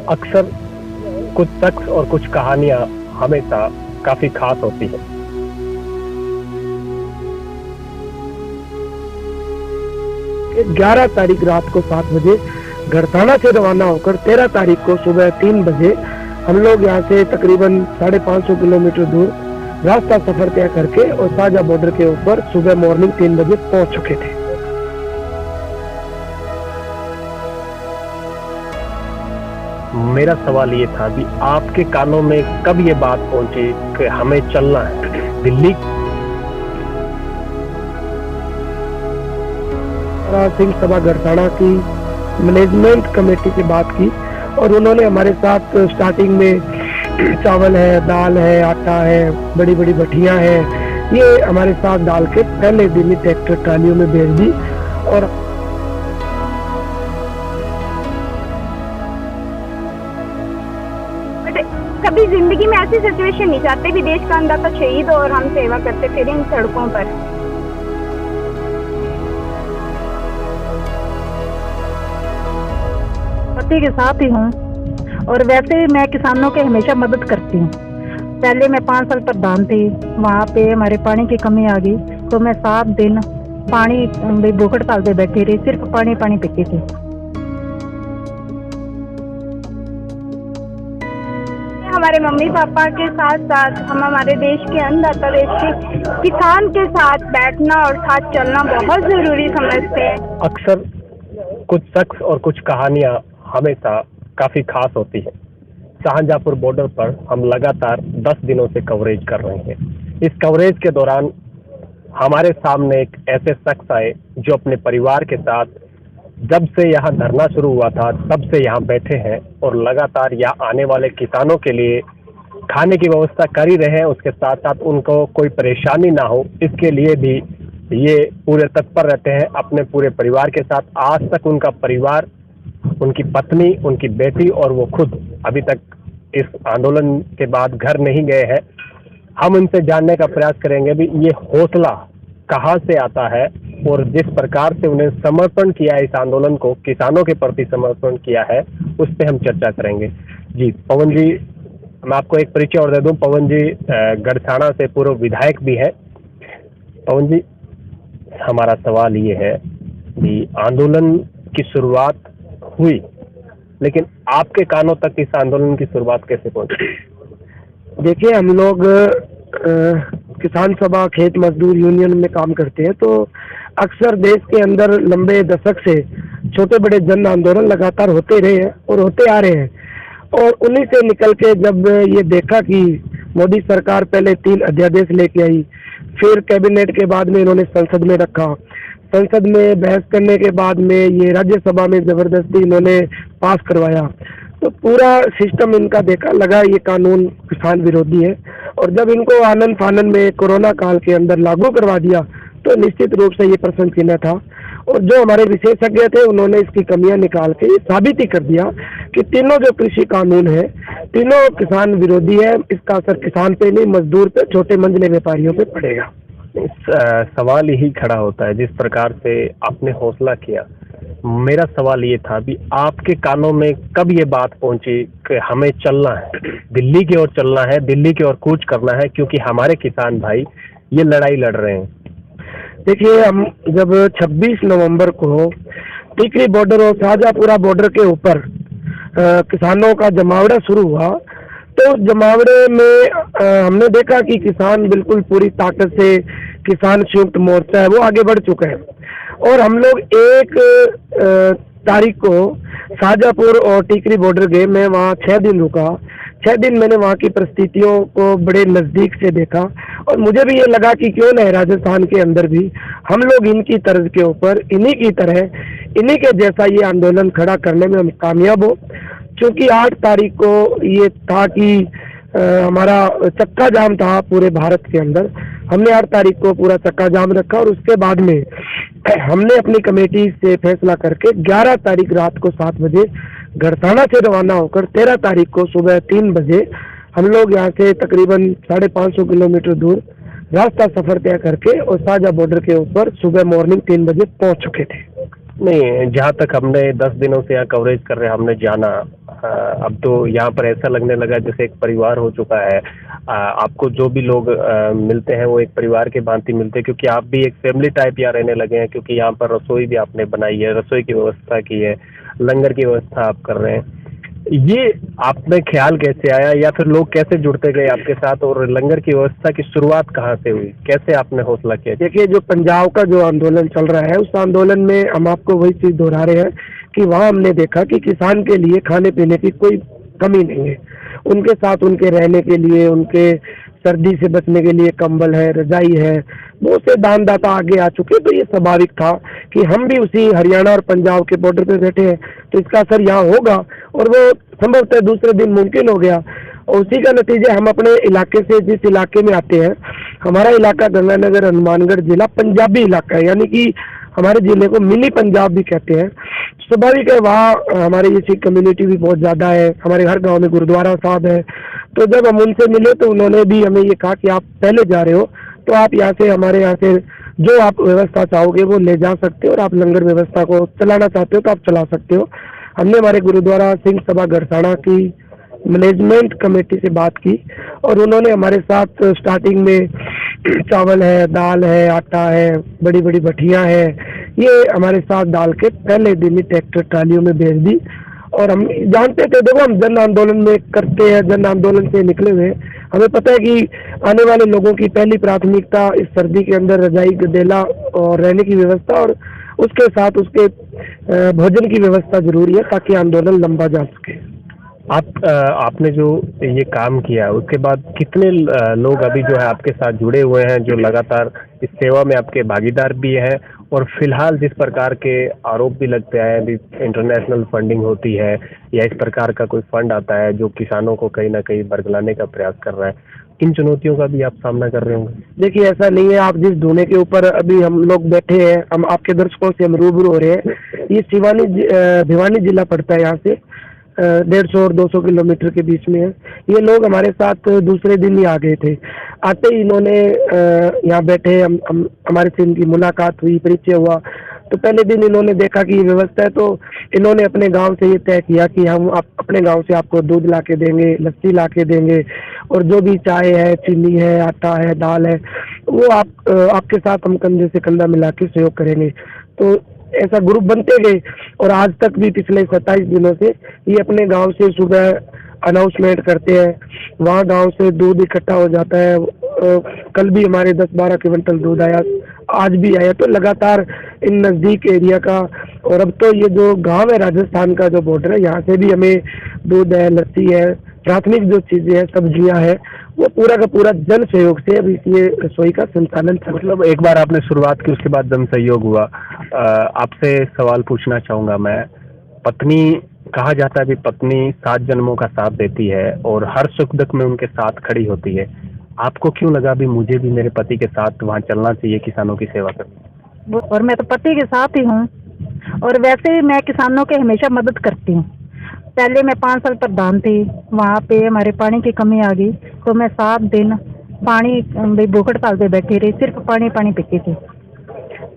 अक्सर कुछ शख्स और कुछ कहानियां हमेशा काफी खास होती हैं। 11 तारीख रात को 7 बजे गरसाना से रवाना होकर 13 तारीख को सुबह 3 बजे हम लोग यहाँ से तकरीबन 550 किलोमीटर दूर रास्ता सफर तय करके और साझा बॉर्डर के ऊपर सुबह मॉर्निंग 3 बजे पहुंच चुके थे। मेरा सवाल ये था कि आपके कानों में कब ये बात पहुंची कि हमें चलना है दिल्ली? सिंह सभा गरसाना की मैनेजमेंट कमेटी से बात की और उन्होंने हमारे साथ स्टार्टिंग में चावल है, दाल है, आटा है, बड़ी बड़ी भट्टियां हैं, ये हमारे साथ डाल के पहले दिन ही ट्रैक्टर ट्रालियों में भेज दी। और कभी जिंदगी में ऐसी सिचुएशन नहीं चाहते भी देश का अंदाता शहीद और हम सेवा करते फिर इन सड़कों पर। पति के साथ ही हूँ और वैसे मैं किसानों के हमेशा मदद करती हूँ। पहले मैं 5 साल प्रधान थी, वहाँ पे हमारे पानी की कमी आ गई तो मैं 7 दिन पानी भूख हड़ताल पे बैठी रही, सिर्फ पानी पानी पीती थी। हमारे मम्मी पापा के साथ साथ हम हमारे देश के अन्नदाता देश के किसान के साथ बैठना और साथ चलना बहुत जरूरी समझते हैं। अक्सर कुछ शख्स और कुछ कहानियां हमेशा काफी खास होती है। शाहजहांपुर बॉर्डर पर हम लगातार 10 दिनों से कवरेज कर रहे हैं। इस कवरेज के दौरान हमारे सामने एक ऐसे शख्स आए जो अपने परिवार के साथ जब से यहाँ धरना शुरू हुआ था तब से यहाँ बैठे हैं और लगातार यहाँ आने वाले किसानों के लिए खाने की व्यवस्था कर ही रहे हैं। उसके साथ साथ उनको कोई परेशानी ना हो इसके लिए भी ये पूरे तत्पर रहते हैं अपने पूरे परिवार के साथ। आज तक उनका परिवार, उनकी पत्नी, उनकी बेटी और वो खुद अभी तक इस आंदोलन के बाद घर नहीं गए हैं। हम उनसे जानने का प्रयास करेंगे भी ये हौसला कहाँ से आता है और जिस प्रकार से उन्हें समर्पण किया है इस आंदोलन को, किसानों के प्रति समर्पण किया है, उस पर हम चर्चा करेंगे। जी पवन जी, मैं आपको एक परिचय और दे दूं। पवन जी गरसाना से पूर्व विधायक भी है। पवन जी, हमारा सवाल ये है कि आंदोलन की शुरुआत हुई, लेकिन आपके कानों तक इस आंदोलन की शुरुआत कैसे पहुंची? देखिए, हम लोग किसान सभा खेत मजदूर यूनियन में काम करते हैं, तो अक्सर देश के अंदर लंबे दशक से छोटे बड़े जन आंदोलन लगातार होते रहे हैं और होते आ रहे हैं। और उन्हीं से निकल के जब ये देखा कि मोदी सरकार पहले 3 अध्यादेश लेके आई, फिर कैबिनेट के बाद में इन्होंने संसद में रखा, संसद में बहस करने के बाद में ये राज्यसभा में जबरदस्ती इन्होंने पास करवाया, तो पूरा सिस्टम इनका देखा लगा ये कानून किसान विरोधी है। और जब इनको आनन फानन में कोरोना काल के अंदर लागू करवा दिया तो निश्चित रूप से ये प्रश्न चिन्ह था। और जो हमारे विशेषज्ञ थे उन्होंने इसकी कमियां निकाल के ये साबित ही कर दिया कि तीनों जो कृषि कानून है तीनों किसान विरोधी है। इसका असर किसान पे नहीं, मजदूर पे, छोटे मंझले व्यापारियों पे पड़ेगा। सवाल यही खड़ा होता है जिस प्रकार से आपने हौसला किया। मेरा सवाल ये था कि आपके कानों में कब ये बात पहुंची कि हमें चलना है, दिल्ली की ओर चलना है, दिल्ली की ओर कूच करना है, क्योंकि हमारे किसान भाई ये लड़ाई लड़ रहे हैं? देखिए, हम जब 26 नवंबर को टिकरी बॉर्डर और शाहजहांपुरा बॉर्डर के ऊपर किसानों का जमावड़ा शुरू हुआ, तो जमावड़े में हमने देखा कि किसान बिल्कुल पूरी ताकत से, किसान संयुक्त मोर्चा है वो आगे बढ़ चुका है। और हम लोग 1 तारीख को शाहजहांपुर और टिकरी बॉर्डर गए। मैं वहाँ 6 दिन रुका। 6 दिन मैंने वहाँ की परिस्थितियों को बड़े नज़दीक से देखा और मुझे भी ये लगा कि क्यों न राजस्थान के अंदर भी हम लोग इनकी तर्ज के ऊपर, इन्हीं की तरह, इन्हीं के जैसा ये आंदोलन खड़ा करने में हम कामयाब हो। क्योंकि 8 तारीख को ये था कि हमारा चक्का जाम था पूरे भारत के अंदर। हमने 8 तारीख को पूरा चक्का जाम रखा और उसके बाद में हमने अपनी कमेटी से फैसला करके 11 तारीख रात को 7 बजे गरसाना से रवाना होकर 13 तारीख को सुबह 3 बजे हम लोग यहाँ से तकरीबन 550 किलोमीटर दूर रास्ता सफर तय करके और साझा बॉर्डर के ऊपर सुबह मॉर्निंग 3 बजे पहुँच चुके थे। नहीं, जहाँ तक हमने 10 दिनों से यहाँ कवरेज कर रहे हैं, हमने जाना, अब तो यहाँ पर ऐसा लगने लगा जैसे एक परिवार हो चुका है। आपको जो भी लोग मिलते हैं वो एक परिवार के भांति मिलते हैं, क्योंकि आप भी एक फैमिली टाइप यहाँ रहने लगे हैं, क्योंकि यहाँ पर रसोई भी आपने बनाई है, रसोई की व्यवस्था की है, लंगर की व्यवस्था आप कर रहे हैं। ये आप में ख्याल कैसे आया, या फिर लोग कैसे जुड़ते गए आपके साथ, और लंगर की व्यवस्था की शुरुआत कहाँ से हुई, कैसे आपने हौसला किया? देखिए, जो पंजाब का जो आंदोलन चल रहा है, उस आंदोलन में हम आपको वही चीज़ दोहरा रहे हैं कि वहाँ हमने देखा कि किसान के लिए खाने पीने की कोई कमी नहीं है। उनके साथ उनके रहने के लिए, उनके सर्दी से बचने के लिए कंबल है, रजाई है, बहुत से दानदाता आगे आ चुके। तो ये स्वाभाविक था कि हम भी उसी हरियाणा और पंजाब के बॉर्डर पे बैठे हैं, तो इसका असर यहाँ होगा, और वो संभवतः दूसरे दिन मुमकिन हो गया। और उसी का नतीजा हम अपने इलाके से, जिस इलाके में आते हैं, हमारा इलाका गंगानगर हनुमानगढ़ जिला पंजाबी इलाका है, यानी कि हमारे जिले को मिनी पंजाब भी कहते हैं। स्वाभाविक है, वहाँ हमारे ये सिख कम्युनिटी भी बहुत ज़्यादा है, हमारे हर गांव में गुरुद्वारा साहब है। तो जब हम उनसे मिले तो उन्होंने भी हमें ये कहा कि आप पहले जा रहे हो तो आप यहाँ से, हमारे यहाँ से जो आप व्यवस्था चाहोगे वो ले जा सकते हो, और आप लंगर व्यवस्था को चलाना चाहते हो तो आप चला सकते हो। हमने हमारे गुरुद्वारा सिंह सभा गरसाना की मैनेजमेंट कमेटी से बात की, और उन्होंने हमारे साथ स्टार्टिंग में चावल है, दाल है, आटा है, बड़ी बड़ी भट्टियाँ है, ये हमारे साथ डाल के पहले दिन ही ट्रैक्टर ट्रालियों में भेज दी। और हम जानते थे, देखो हम जन आंदोलन में करते हैं, जन आंदोलन से निकले हुए, हमें पता है कि आने वाले लोगों की पहली प्राथमिकता इस सर्दी के अंदर रजाई, गदेला और रहने की व्यवस्था, और उसके साथ उसके भोजन की व्यवस्था जरूरी है, ताकि आंदोलन लंबा जा सके। आपने जो ये काम किया, उसके बाद कितने लोग अभी जो है आपके साथ जुड़े हुए हैं, जो लगातार इस सेवा में आपके भागीदार भी हैं? और फिलहाल जिस प्रकार के आरोप भी लगते हैं, अभी इंटरनेशनल फंडिंग होती है या इस प्रकार का कोई फंड आता है जो किसानों को कहीं ना कहीं बरगलाने का प्रयास कर रहा है, इन चुनौतियों का भी आप सामना कर रहे होंगे? देखिए, ऐसा नहीं है। आप जिस धुने के ऊपर अभी हम लोग बैठे हैं, हम आपके दर्शकों से हम रूबरू हो रहे हैं, ये भिवानी जिला पड़ता है, यहाँ से 150 और 200 किलोमीटर के बीच में है। ये लोग हमारे साथ दूसरे दिन ही आ गए थे। आते ही इन्होंने यहाँ बैठे, हम हमारे से इनकी मुलाकात हुई, परिचय हुआ। तो पहले दिन इन्होंने देखा कि ये व्यवस्था है, तो इन्होंने अपने गांव से ये तय किया कि हम अपने गांव से आपको दूध ला के देंगे, लस्सी ला के देंगे, और जो भी चाय है, चीनी है, आटा है, दाल है, वो आपके साथ हम कंधे से कंधा मिला के सहयोग करेंगे। तो ऐसा ग्रुप बनते गए, और आज तक भी पिछले 27 दिनों से ये अपने गांव से सुबह अनाउंसमेंट करते हैं, वहाँ गांव से दूध इकट्ठा हो जाता है। कल भी हमारे 10-12 क्विंटल दूध आया, आज भी आया। तो लगातार इन नज़दीक एरिया का, और अब तो ये जो गांव है राजस्थान का जो बॉर्डर है, यहाँ से भी हमें दूध है, लस्सी है, प्राथमिक जो चीज़ें हैं, सब्जियाँ हैं, वो पूरा का पूरा जन सहयोग से अब ये रसोई का संचालन। मतलब एक बार आपने शुरुआत की, उसके बाद जन सहयोग हुआ। आपसे सवाल पूछना चाहूँगा मैं, पत्नी कहा जाता है भी पत्नी 7 जन्मों का साथ देती है और हर सुख दुख में उनके साथ खड़ी होती है। आपको क्यों लगा भी मुझे भी मेरे पति के साथ वहाँ चलना चाहिए, किसानों की सेवा करनी? और मैं तो पति के साथ ही हूँ, और वैसे मैं किसानों की हमेशा मदद करती हूँ। पहले मैं 5 साल प्रधान थी, वहाँ पे हमारे पानी की कमी आ गई, तो मैं 7 दिन पानी भूख हड़ताल पे बैठी रही, सिर्फ पानी पीती थी।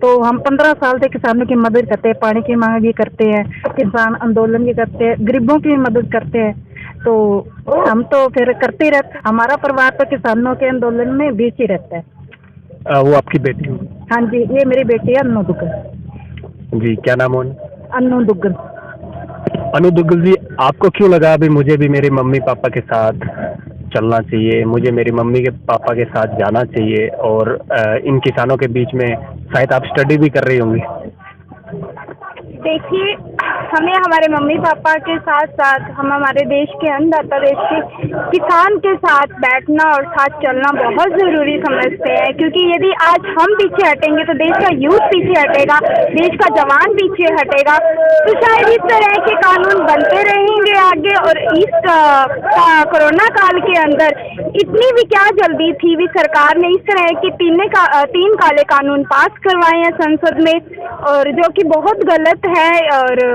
तो हम 15 साल से किसानों की मदद करते हैं, पानी की मांग भी करते हैं, किसान आंदोलन भी करते हैं, गरीबों की भी मदद करते हैं। तो हम तो फिर करते रहते, हमारा परिवार तो किसानों के आंदोलन में बीच ही रहता है। वो आपकी बेटी होगी? हाँ जी, ये मेरी बेटी है अनु दुग्गल। जी, क्या नाम है? अनु दुग्गल। अनु दुग्गल जी, आपको क्यों लगा भी मुझे भी मेरे मम्मी पापा के साथ चलना चाहिए, मुझे मेरे मम्मी के पापा के साथ जाना चाहिए, और इन किसानों के बीच में शायद आप स्टडी भी कर रही होंगी? देखिए, हमें हमारे मम्मी पापा के साथ साथ हम हमारे देश के अन्नदाता देश के किसान के साथ बैठना और साथ चलना बहुत ज़रूरी समझते हैं, क्योंकि यदि आज हम पीछे हटेंगे तो देश का यूथ पीछे हटेगा, देश का जवान पीछे हटेगा। तो शायद इस तरह के कानून बनते रहेंगे आगे। और इस कोरोना काल के अंदर इतनी भी क्या जल्दी थी भी सरकार ने इस तरह के 3 काले कानून पास करवाए हैं संसद में, और जो कि बहुत गलत है। और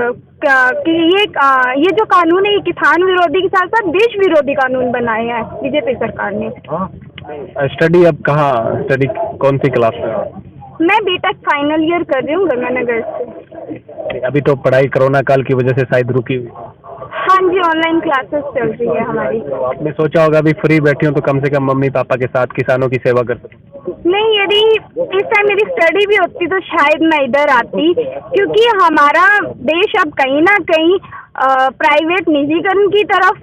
कि ये जो कानून है, ये किसान विरोधी के साथ साथ देश विरोधी कानून बनाए हैं बीजेपी सरकार ने। स्टडी अब कहाँ, स्टडी कौन सी क्लास में? मैं बीटेक फाइनल ईयर कर रही हूँ गंगानगर से। अभी तो पढ़ाई कोरोना काल की वजह से शायद रुकी हुई। हाँ जी, ऑनलाइन क्लासेस चल रही है हमारी। तो आपने सोचा होगा अभी फ्री बैठी हूँ तो कम से कम मम्मी पापा के साथ किसानों की सेवा कर सकूँ। नहीं, यदि इस टाइम मेरी स्टडी भी होती तो शायद मैं इधर आती, क्योंकि हमारा देश अब कहीं ना कहीं प्राइवेट निजीकरण की तरफ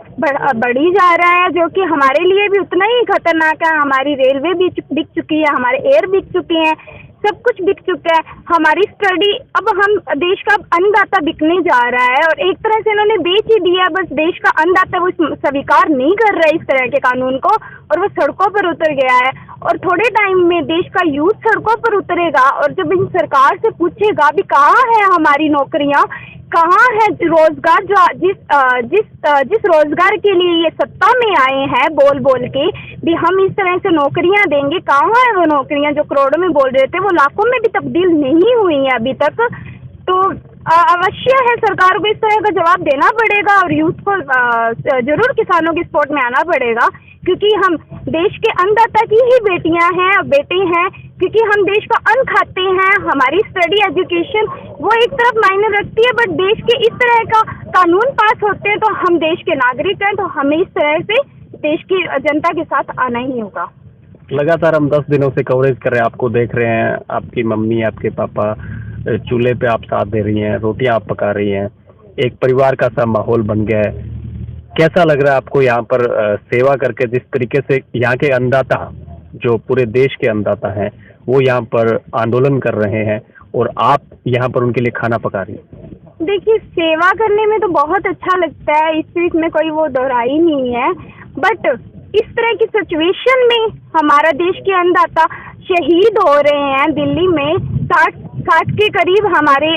बढ़ी जा रहा है, जो कि हमारे लिए भी उतना ही खतरनाक है। हमारी रेलवे भी बिक चुकी है, हमारे एयर बिक चुके हैं, सब कुछ बिक चुका है। हमारी स्टडी, अब हम देश का अन्नदाता बिकने जा रहा है और एक तरह से इन्होंने बेच ही दिया। बस देश का अन्नदाता वो स्वीकार नहीं कर रहा है इस तरह के कानून को, और वो सड़कों पर उतर गया है। और थोड़े टाइम में देश का यूथ सड़कों पर उतरेगा और जब इन सरकार से पूछेगा भी कहाँ है हमारी नौकरियाँ, कहाँ है रोजगार, जो जिस रोजगार के लिए ये सत्ता में आए हैं बोल बोल के भी हम इस तरह से नौकरियां देंगे, कहाँ है वो नौकरियां जो करोड़ों में बोल रहे थे, वो लाखों में भी तब्दील नहीं हुई हैं अभी तक। तो अवश्य है सरकार को इस तरह का जवाब देना पड़ेगा और यूथ को जरूर किसानों की सपोर्ट में आना पड़ेगा, क्योंकि हम देश के अन्नदाता की ही बेटियां हैं और बेटे हैं, क्योंकि हम देश का अन्न खाते हैं। हमारी स्टडी एजुकेशन वो एक तरफ मायने रखती है, बट देश के इस तरह का कानून पास होते हैं तो हम देश के नागरिक हैं, तो हमें इस तरह से देश की जनता के साथ आना ही होगा। लगातार हम 10 दिनों से कवरेज कर रहे हैं, आपको देख रहे हैं, आपकी मम्मी आपके पापा चूल्हे पे आप साथ दे रही हैं, रोटियां आप पका रही हैं, एक परिवार का सा माहौल बन गया है। कैसा लग रहा है आपको यहाँ पर सेवा करके, जिस तरीके से यहाँ के अन्नदाता, जो पूरे देश के अन्नदाता हैं, वो यहाँ पर आंदोलन कर रहे हैं और आप यहाँ पर उनके लिए खाना पका रही हैं? देखिए, सेवा करने में तो बहुत अच्छा लगता है, इस चीज में कोई वो दोहराई नहीं है, बट इस तरह की सिचुएशन में हमारा देश के अन्नदाता शहीद हो रहे हैं। दिल्ली में 60 के करीब हमारे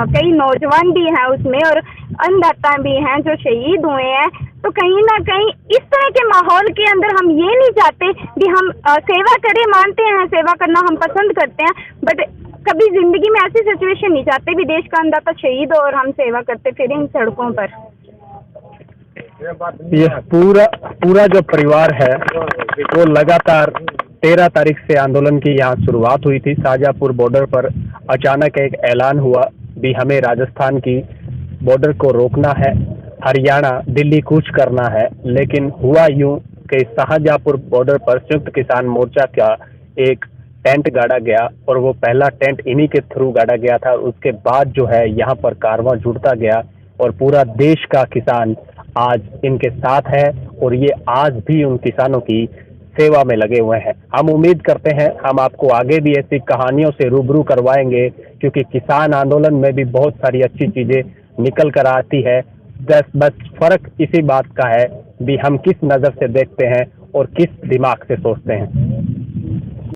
कई नौजवान भी हैं उसमें और अन्नदाता भी हैं जो शहीद हुए हैं। तो कहीं ना कहीं इस तरह के माहौल के अंदर हम ये नहीं चाहते कि हम सेवा करें, मानते हैं सेवा करना हम पसंद करते हैं, बट कभी जिंदगी में ऐसी सिचुएशन नहीं चाहते भी देश का अन्नदाता शहीद हो और हम सेवा करते फिर इन सड़कों पर। ये पूरा जो परिवार है वो लगातार 13 तारीख से आंदोलन की यहाँ शुरुआत हुई थी। शाहजहाँपुर बॉर्डर पर अचानक एक ऐलान हुआ भी हमें राजस्थान की बॉर्डर को रोकना है, हरियाणा दिल्ली कूच करना है। लेकिन हुआ यूं कि शाहजहाँपुर बॉर्डर पर संयुक्त किसान मोर्चा का एक टेंट गाड़ा गया और वो पहला टेंट इन्हीं के थ्रू गाड़ा गया था। उसके बाद जो है यहाँ पर कारवां जुड़ता गया और पूरा देश का किसान आज इनके साथ है और ये आज भी उन किसानों की सेवा में लगे हुए हैं। हम उम्मीद करते हैं हम आपको आगे भी ऐसी कहानियों से रूबरू करवाएंगे, क्योंकि किसान आंदोलन में भी बहुत सारी अच्छी चीजें निकल कर आती है। बस फर्क इसी बात का है भी हम किस नज़र से देखते हैं और किस दिमाग से सोचते हैं।